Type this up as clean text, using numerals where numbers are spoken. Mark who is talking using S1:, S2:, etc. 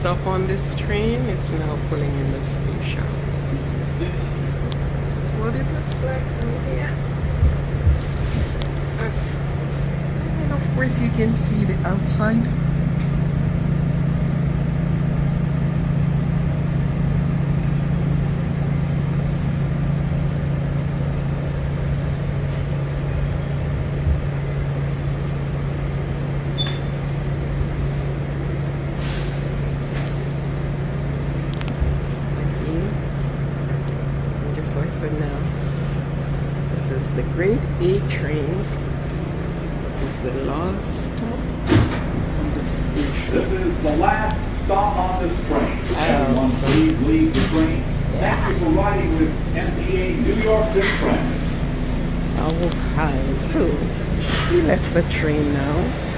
S1: stop on this train. It's now pulling in the station. This is what it looks like from here. And of course you can see the outside. So now, this is the Grade A train. This is the last stop on the station.
S2: This is the last stop on this train. Everyone please leave the train. Thank you for riding with MTA New York City Transit.
S1: Oh, hi. So, we left the train now.